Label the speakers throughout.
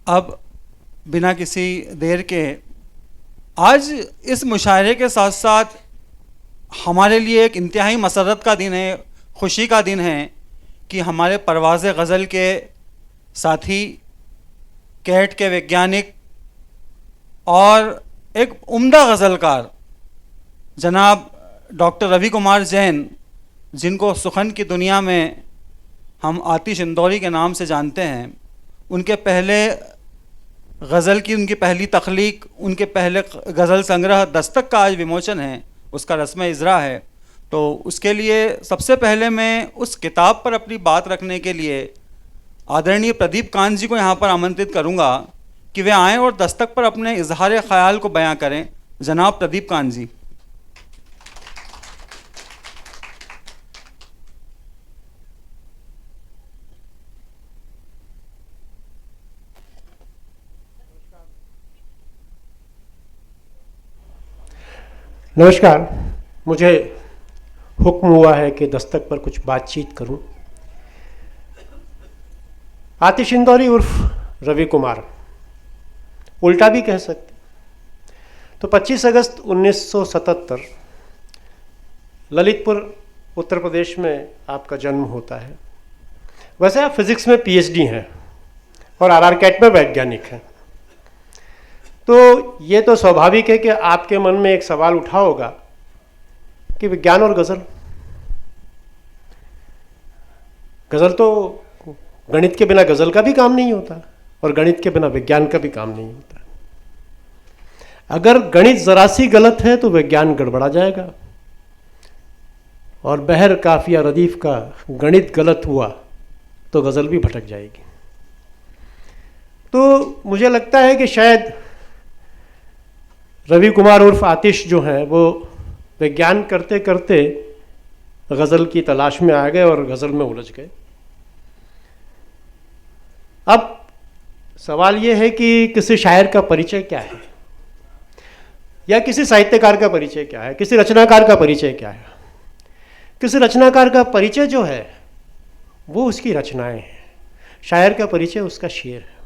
Speaker 1: अब बिना किसी देर के आज इस मुशायरे के साथ साथ हमारे लिए एक इंतहाई मसरत का दिन है, खुशी का दिन है कि हमारे परवाज़ गज़ल के साथी, कैट के वैज्ञानिक और एक उम्दा गज़लकार जनाब डॉक्टर रवि कुमार जैन, जिनको सुखन की दुनिया में हम आतिश इंदौरी के नाम से जानते हैं, उनके पहले गज़ल की उनकी पहली तख्लीक, उनके पहले गज़ल संग्रह दस्तक का आज विमोचन है, उसका रस्म इज़रा है। तो उसके लिए सबसे पहले मैं उस किताब पर अपनी बात रखने के लिए आदरणीय प्रदीप कांत जी को यहाँ पर आमंत्रित करूँगा कि वे आएँ और दस्तक पर अपने इजहार ख्याल को बयां करें। जनाब प्रदीप कांत जी।
Speaker 2: नमस्कार। मुझे हुक्म हुआ है कि दस्तक पर कुछ बातचीत करूं। आतिश इंदौरी उर्फ रवि कुमार, उल्टा भी कह सकते। तो 25 अगस्त 1977 ललितपुर उत्तर प्रदेश में आपका जन्म होता है। वैसे आप फिज़िक्स में पीएचडी हैं और आरआर कैट में वैज्ञानिक हैं। तो ये तो स्वाभाविक है कि आपके मन में एक सवाल उठा होगा कि विज्ञान और गज़ल, गज़ल तो गणित के बिना गज़ल का भी काम नहीं होता और गणित के बिना विज्ञान का भी काम नहीं होता। अगर गणित ज़रा सी गलत है तो विज्ञान गड़बड़ा जाएगा, और बहर काफिया रदीफ का गणित गलत हुआ तो गज़ल भी भटक जाएगी। तो मुझे लगता है कि शायद रवि कुमार उर्फ आतिश जो हैं वो विज्ञान करते करते गज़ल की तलाश में आ गए और गज़ल में उलझ गए। अब सवाल ये है कि किसी शायर का परिचय क्या है, या किसी साहित्यकार का परिचय क्या है, किसी रचनाकार का परिचय क्या है। किसी रचनाकार का परिचय जो है वो उसकी रचनाएं हैं, शायर का परिचय उसका शेर है,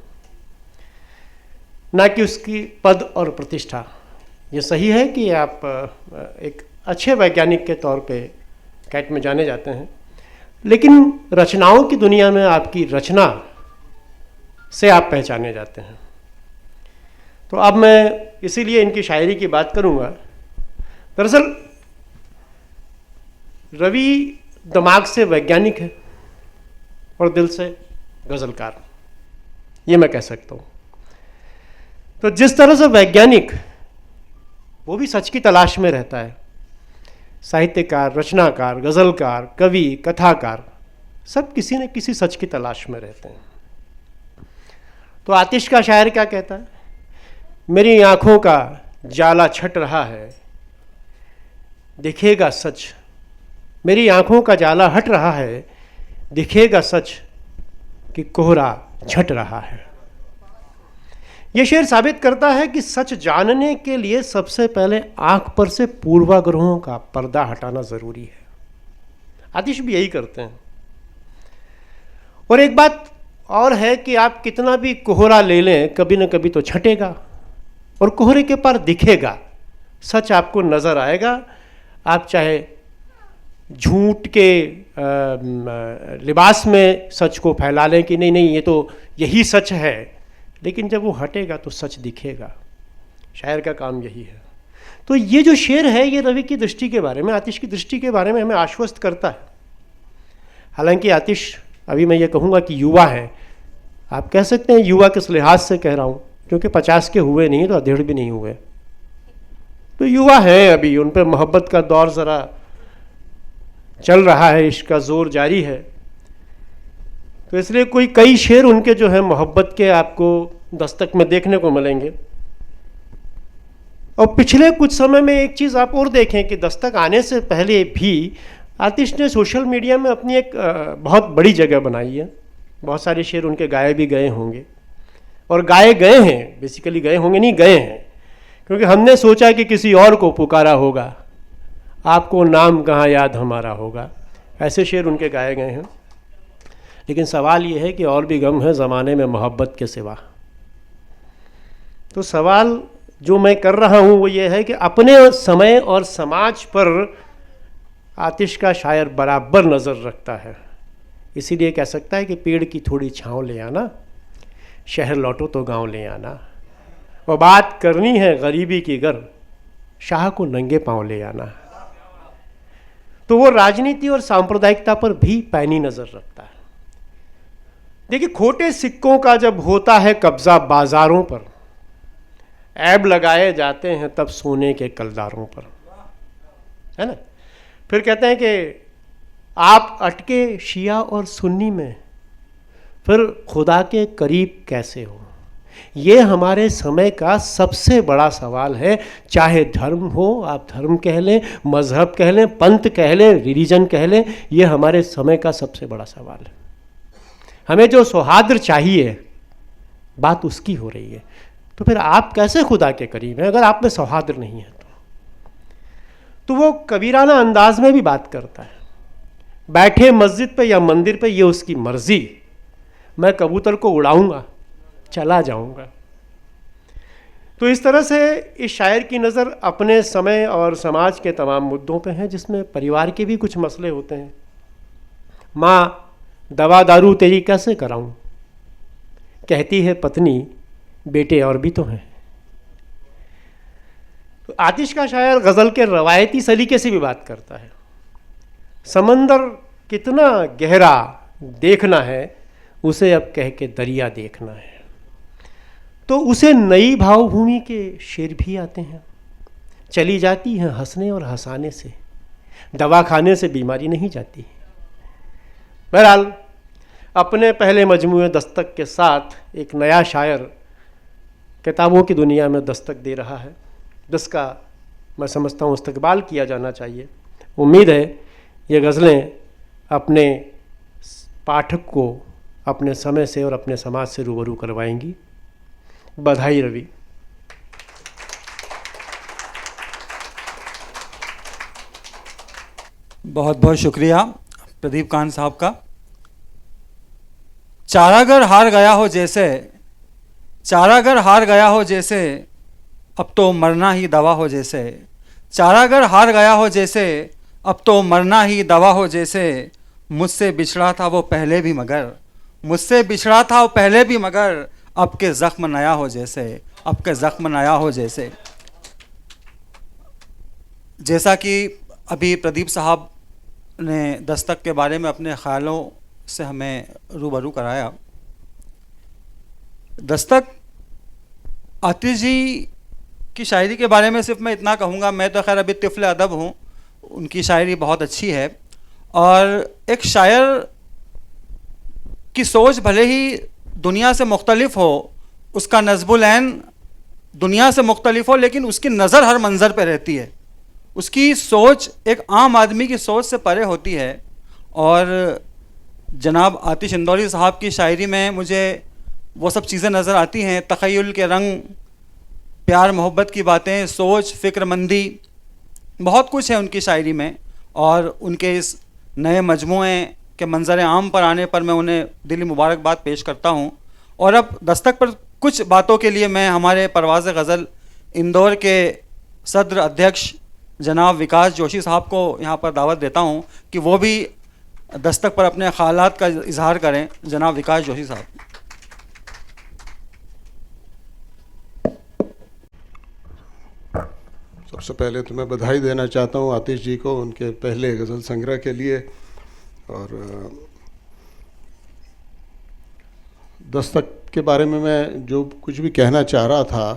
Speaker 2: ना कि उसकी पद और प्रतिष्ठा। ये सही है कि आप एक अच्छे वैज्ञानिक के तौर पे कैट में जाने जाते हैं, लेकिन रचनाओं की दुनिया में आपकी रचना से आप पहचाने जाते हैं। तो अब मैं इसीलिए इनकी शायरी की बात करूंगा। दरअसल रवि दिमाग से वैज्ञानिक है और दिल से गज़लकार, ये मैं कह सकता हूँ। तो जिस तरह से वैज्ञानिक वो भी सच की तलाश में रहता है, साहित्यकार, रचनाकार, गज़लकार, कवि, कथाकार, सब किसी न किसी सच की तलाश में रहते हैं। तो आतिश का शायर क्या कहता है? मेरी आँखों का जाला छट रहा है, दिखेगा सच। मेरी आँखों का जाला हट रहा है, दिखेगा सच कि कोहरा छट रहा है। यह शेर साबित करता है कि सच जानने के लिए सबसे पहले आँख पर से पूर्वाग्रहों का पर्दा हटाना ज़रूरी है। आतिश भी यही करते हैं। और एक बात और है कि आप कितना भी कोहरा ले लें, कभी न कभी तो छटेगा और कोहरे के पार दिखेगा, सच आपको नज़र आएगा। आप चाहे झूठ के लिबास में सच को फैला लें कि नहीं नहीं ये तो यही सच है, लेकिन जब वो हटेगा तो सच दिखेगा। शायर का काम यही है। तो ये जो शेर है ये रवि की दृष्टि के बारे में, आतिश की दृष्टि के बारे में हमें आश्वस्त करता है। हालांकि आतिश, अभी मैं ये कहूँगा कि युवा है, आप कह सकते हैं युवा किस लिहाज से कह रहा हूँ, क्योंकि 50 के हुए नहीं तो अधेड़ भी नहीं हुए, तो युवा हैं अभी, उन पर मोहब्बत का दौर ज़रा चल रहा है, इश्क का जोर जारी है। तो इसलिए कई शेर उनके जो है मोहब्बत के आपको दस्तक में देखने को मिलेंगे। और पिछले कुछ समय में एक चीज़ आप और देखें कि दस्तक आने से पहले भी आतिश ने सोशल मीडिया में अपनी एक बहुत बड़ी जगह बनाई है। बहुत सारे शेर उनके गाए भी गए होंगे और गाए गए हैं, बेसिकली गए होंगे नहीं, गए हैं, क्योंकि हमने सोचा कि किसी और को पुकारा होगा, आपको नाम कहाँ याद हमारा होगा, ऐसे शेर उनके गाए गए हैं। लेकिन सवाल ये है कि और भी गम है ज़माने में मोहब्बत के सिवा। तो सवाल जो मैं कर रहा हूँ वो ये है कि अपने समय और समाज पर आतिश का शायर बराबर नज़र रखता है। इसीलिए कह सकता है कि पेड़ की थोड़ी छाँव ले आना, शहर लौटो तो गांव ले आना, और बात करनी है गरीबी की गर, शाह को नंगे पांव ले आना। तो वो राजनीति और सांप्रदायिकता पर भी पैनी नज़र रखता है। देखिए, खोटे सिक्कों का जब होता है कब्जा बाजारों पर, ऐब लगाए जाते हैं तब सोने के कलदारों पर, है ना। फिर कहते हैं कि आप अटके शिया और सुन्नी में, फिर खुदा के करीब कैसे हो। ये हमारे समय का सबसे बड़ा सवाल है। चाहे धर्म हो, आप धर्म कह लें, मजहब कह लें, पंथ कह लें, रिलीजन कह लें, ये हमारे समय का सबसे बड़ा सवाल है। हमें जो सौहार्द चाहिए, बात उसकी हो रही है। तो फिर आप कैसे खुदा के करीब हैं अगर आप में सौहार्द नहीं है? तो वो कबीराना अंदाज में भी बात करता है, बैठे मस्जिद पे या मंदिर पे ये उसकी मर्जी, मैं कबूतर को उड़ाऊंगा, चला जाऊंगा। तो इस तरह से इस शायर की नज़र अपने समय और समाज के तमाम मुद्दों पे है, जिसमें परिवार के भी कुछ मसले होते हैं। माँ, दवा दारू तेरी कैसे कराऊं, कहती है पत्नी, बेटे और भी तो हैं। तो आतिश का शायर गज़ल के रवायती सलीके से भी बात करता है। समंदर कितना गहरा देखना है, उसे अब कह के दरिया देखना है। तो उसे नई भावभूमि के शेर भी आते हैं। चली जाती हैं हंसने और हंसाने से, दवा खाने से बीमारी नहीं जाती। बहरहाल, अपने पहले मजमूए दस्तक के साथ एक नया शायर किताबों की दुनिया में दस्तक दे रहा है, जिसका मैं समझता हूँ इस्तकबाल किया जाना चाहिए। उम्मीद है ये गज़लें अपने पाठक को अपने समय से और अपने समाज से रूबरू करवाएंगी। बधाई रवि।
Speaker 1: बहुत बहुत शुक्रिया प्रदीप कांत साहब का। चारागर हार गया हो जैसे, चारागर हार गया हो जैसे, अब तो मरना ही दवा हो जैसे। चारागर हार गया हो जैसे, अब तो मरना ही दवा हो जैसे। मुझसे बिछड़ा था वो पहले भी मगर, मुझसे बिछड़ा था वो पहले भी मगर, अब के ज़ख्म नया हो जैसे, अब के ज़ख्म नया हो जैसे। जैसा कि अभी प्रदीप साहब ने दस्तक के बारे में अपने ख़्यालों से हमें रूबरू कराया, दस्तक आतिश जी की शायरी के बारे में सिर्फ मैं इतना कहूँगा, मैं तो खैर अभी तिफ़्ल अदब हूँ, उनकी शायरी बहुत अच्छी है। और एक शायर की सोच भले ही दुनिया से मुख्तलिफ हो, उसका नज़्बुल ऐन दुनिया से मुख्तलिफ हो, लेकिन उसकी नज़र हर मंज़र पे रहती है। उसकी सोच एक आम आदमी की सोच से परे होती है। और जनाब आतिश इंदौरी साहब की शायरी में मुझे वो सब चीज़ें नज़र आती हैं, तख़य्युल के रंग, प्यार मोहब्बत की बातें, सोच, फ़िक्रमंदी, बहुत कुछ है उनकी शायरी में। और उनके इस नए मजमूए के मंजर आम पर आने पर मैं उन्हें दिली मुबारकबाद पेश करता हूँ। और अब दस्तक पर कुछ बातों के लिए मैं हमारे परवाज़ गज़ल इंदौर के सदर अध्यक्ष जनाब विकास जोशी साहब को यहाँ पर दावत देता हूँ कि वो भी दस्तक पर अपने ख़यालात का इजहार करें। जनाब विकास जोशी साहब।
Speaker 3: सबसे पहले तो मैं बधाई देना चाहता हूँ आतिश जी को उनके पहले गज़ल संग्रह के लिए। और दस्तक के बारे में मैं जो कुछ भी कहना चाह रहा था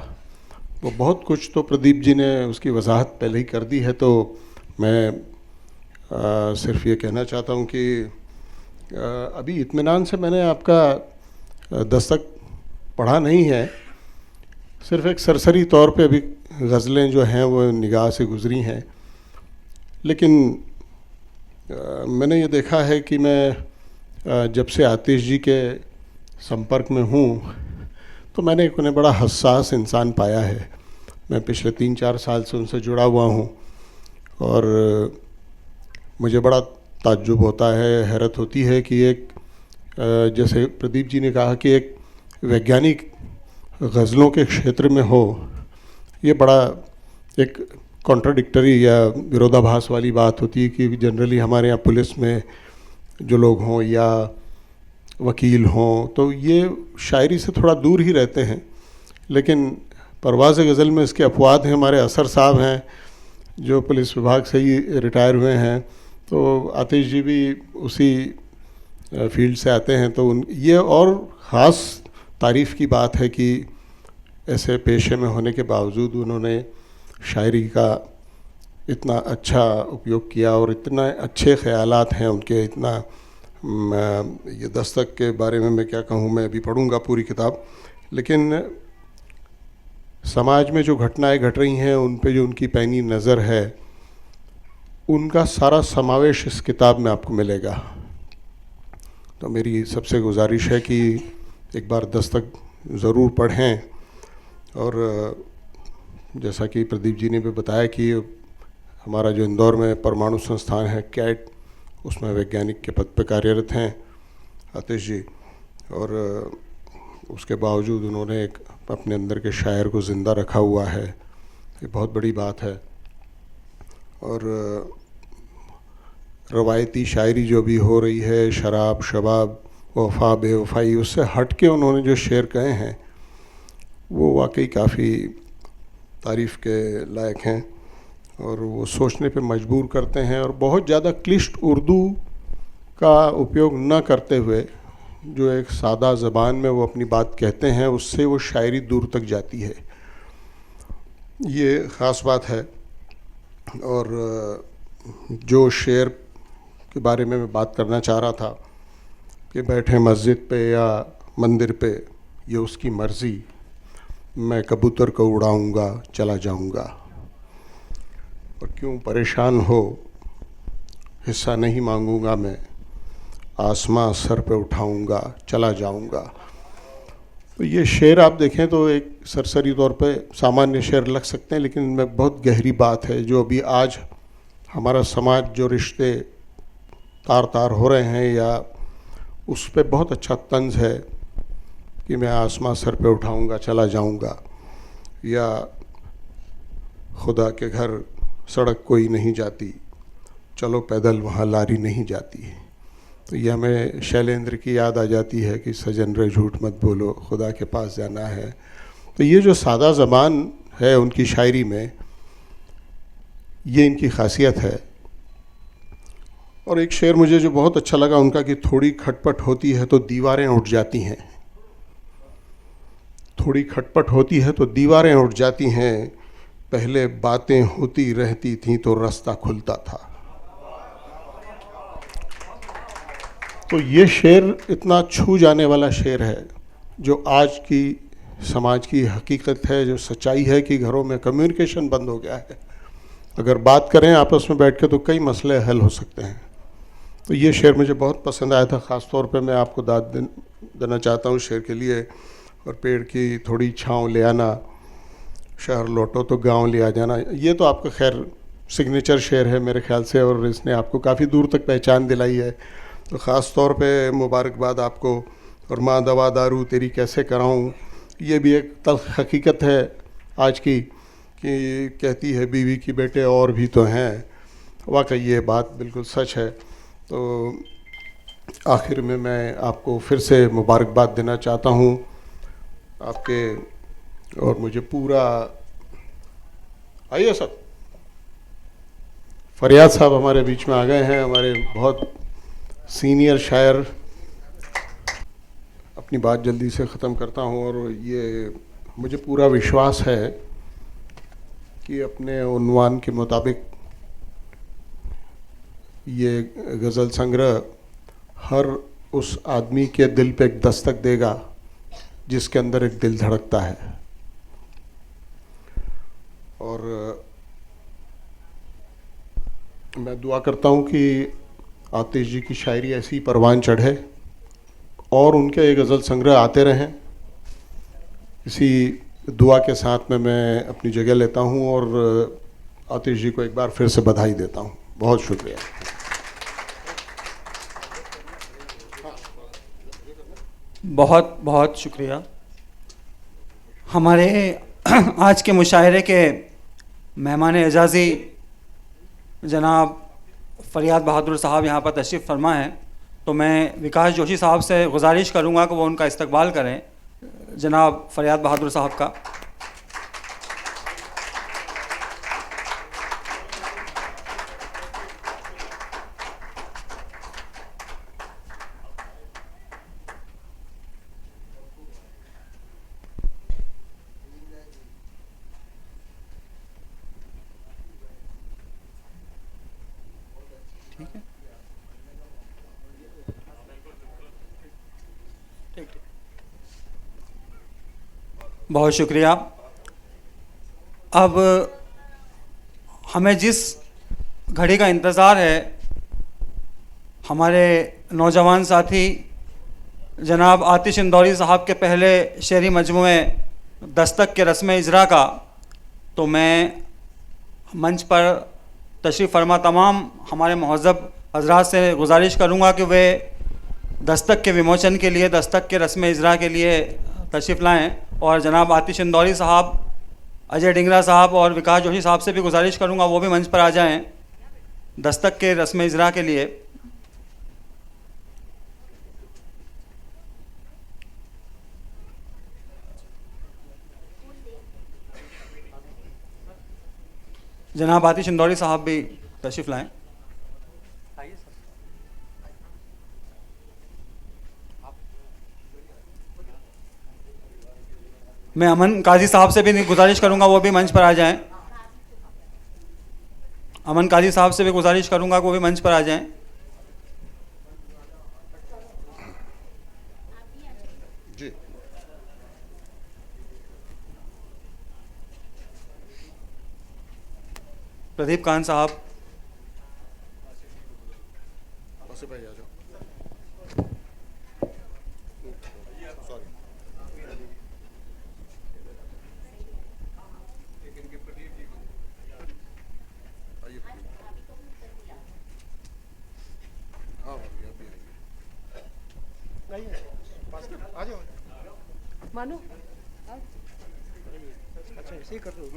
Speaker 3: वो बहुत कुछ तो प्रदीप जी ने उसकी वजाहत पहले ही कर दी है। तो मैं सिर्फ ये कहना चाहता हूँ कि अभी इत्मीनान से मैंने आपका दस्तक पढ़ा नहीं है, सिर्फ एक सरसरी तौर पे अभी गज़लें जो हैं वो निगाह से गुज़री हैं। लेकिन मैंने ये देखा है कि मैं जब से आतिश जी के संपर्क में हूँ तो मैंने उन्हें बड़ा हसास इंसान पाया है। मैं पिछले 3-4 साल से उनसे जुड़ा हुआ हूँ और मुझे बड़ा ताज्जुब होता है, हैरत होती है कि एक जैसे प्रदीप जी ने कहा कि एक वैज्ञानिक गज़लों के क्षेत्र में हो, ये बड़ा एक कॉन्ट्राडिक्टरी या विरोधाभास वाली बात होती है कि जनरली हमारे यहाँ पुलिस में जो लोग हों या वकील हों तो ये शायरी से थोड़ा दूर ही रहते हैं, लेकिन परवाज़ गज़ल में इसके अपवाद हैं। हमारे असर साहब हैं जो पुलिस विभाग से ही रिटायर हुए हैं, तो आतिश जी भी उसी फील्ड से आते हैं, तो ये और ख़ास तारीफ़ की बात है कि ऐसे पेशे में होने के बावजूद उन्होंने शायरी का इतना अच्छा उपयोग किया और इतना अच्छे ख़यालात हैं उनके, इतना ये दस्तक के बारे में मैं क्या कहूँ, मैं अभी पढ़ूँगा पूरी किताब, लेकिन समाज में जो घटनाएं घट रही हैं उन पे जो उनकी पैनी नज़र है उनका सारा समावेश इस किताब में आपको मिलेगा। तो मेरी सबसे गुजारिश है कि एक बार दस्तक ज़रूर पढ़ें, और जैसा कि प्रदीप जी ने भी बताया कि हमारा जो इंदौर में परमाणु संस्थान है कैट, उसमें वैज्ञानिक के पद पर कार्यरत हैं आतिश जी, और उसके बावजूद उन्होंने एक अपने अंदर के शायर को ज़िंदा रखा हुआ है, ये बहुत बड़ी बात है। और रवायती शायरी जो भी हो रही है, शराब शबाब वफा बेवफाई, उससे हट के उन्होंने जो शेर कहे हैं वो वाकई काफ़ी तारीफ़ के लायक हैं और वो सोचने पे मजबूर करते हैं, और बहुत ज़्यादा क्लिष्ट उर्दू का उपयोग न करते हुए जो एक सादा ज़बान में वो अपनी बात कहते हैं उससे वो शायरी दूर तक जाती है, ये ख़ास बात है। और जो शेर के बारे में मैं बात करना चाह रहा था कि बैठे मस्जिद पे या मंदिर पे ये उसकी मर्ज़ी, मैं कबूतर को उड़ाऊंगा चला जाऊंगा, और क्यों परेशान हो हिस्सा नहीं मांगूंगा मैं, आसमां सर पे उठाऊंगा चला जाऊंगा। तो ये शेर आप देखें तो एक सरसरी तौर पे सामान्य शेर लग सकते हैं, लेकिन इनमें बहुत गहरी बात है जो अभी आज हमारा समाज जो रिश्ते तार तार हो रहे हैं या उस पे बहुत अच्छा तंज है कि मैं आसमां सर पे उठाऊंगा चला जाऊंगा, या खुदा के घर सड़क कोई नहीं जाती, चलो पैदल वहाँ लारी नहीं जाती। तो ये हमें शैलेंद्र की याद आ जाती है कि सजन रे झूठ मत बोलो खुदा के पास जाना है। तो ये जो सादा ज़बान है उनकी शायरी में, ये इनकी खासियत है। और एक शेर मुझे जो बहुत अच्छा लगा उनका कि थोड़ी खटपट होती है तो दीवारें उठ जाती हैं, थोड़ी खटपट होती है तो दीवारें उठ जाती हैं, पहले बातें होती रहती थीं तो रास्ता खुलता था। तो ये शेर इतना छू जाने वाला शेर है जो आज की समाज की हकीकत है, जो सच्चाई है कि घरों में कम्युनिकेशन बंद हो गया है। अगर बात करें आपस में बैठ के तो कई मसले हल हो सकते हैं। तो ये शेर मुझे बहुत पसंद आया था, ख़ास तौर पे मैं आपको दाद देना चाहता हूँ शेर के लिए। और पेड़ की थोड़ी छाँव ले आना, शहर लौटो तो गांव ले आ जाना, ये तो आपका खैर सिग्नेचर शेर है मेरे ख्याल से, और इसने आपको काफ़ी दूर तक पहचान दिलाई है। तो ख़ास तौर पे मुबारकबाद आपको। और माँ दवा दारू तेरी कैसे कराऊँ, ये भी एक तल्ख़ हकीकत है आज की कि कहती है बीवी की बेटे और भी तो हैं। वाकई ये बात बिल्कुल सच है। तो आखिर में मैं आपको फिर से मुबारकबाद देना चाहता हूँ आपके, और मुझे पूरा आइए सब फरियाद साहब हमारे बीच में आ गए हैं, हमारे बहुत सीनियर शायर। अपनी बात जल्दी से ख़त्म करता हूँ, और ये मुझे पूरा विश्वास है कि अपने उन्वान के मुताबिक ये गज़ल संग्रह हर उस आदमी के दिल पे एक दस्तक देगा जिसके अंदर एक दिल धड़कता है। और मैं दुआ करता हूँ कि आतिश जी की शायरी ऐसी परवान चढ़े और उनके ये गज़ल संग्रह आते रहें। इसी दुआ के साथ में मैं अपनी जगह लेता हूँ और आतिश जी को एक बार फिर से बधाई देता हूँ। बहुत शुक्रिया।
Speaker 1: बहुत बहुत शुक्रिया। हमारे आज के मुशायरे के मेहमान एजाज़ी जनाब फ़रियाद बहादुर साहब यहाँ पर तशरीफ़ फरमा है, तो मैं विकास जोशी साहब से गुजारिश करूँगा कि वो उनका इस्तकबाल करें, जनाब फ़रियाद बहादुर साहब का। ठीक है, ठीक ठीक, बहुत शुक्रिया। अब हमें जिस घड़ी का इंतज़ार है, हमारे नौजवान साथी जनाब आतिश इंदौरी साहब के पहले शेरी मजमूए दस्तक के रस्म इजरा का, तो मैं मंच पर तशरीफ़ फरमा तमाम हमारे महज़्ज़ब हज़रात से गुजारिश करूँगा कि वे दस्तक के विमोचन के लिए, दस्तक के रस्म इजरा के लिए तशरीफ़ लाएँ। और जनाब आतिश इंदौरी साहब, अजय डिंगरा साहब और विकास जोशी साहब से भी गुजारिश करूँगा वो भी मंच पर आ जाएँ दस्तक के रस्म इजरा के लिए। जनाब आतिश इंदौरी साहब भी तशरीफ़ लाएँ। मैं अमन काजी साहब से भी गुजारिश करूंगा वो भी मंच पर आ जाएं। अमन काजी साहब से भी गुजारिश करूंगा कि वो भी मंच पर आ जाएं।
Speaker 3: जी,
Speaker 1: प्रदीप कान साहब,
Speaker 3: आसिफ भाई आ जाओ। सॉरी, हाँ भाभी अभी आइए। आ जाओ।
Speaker 2: मानो अच्छा ऐसे ही कर रहे हो।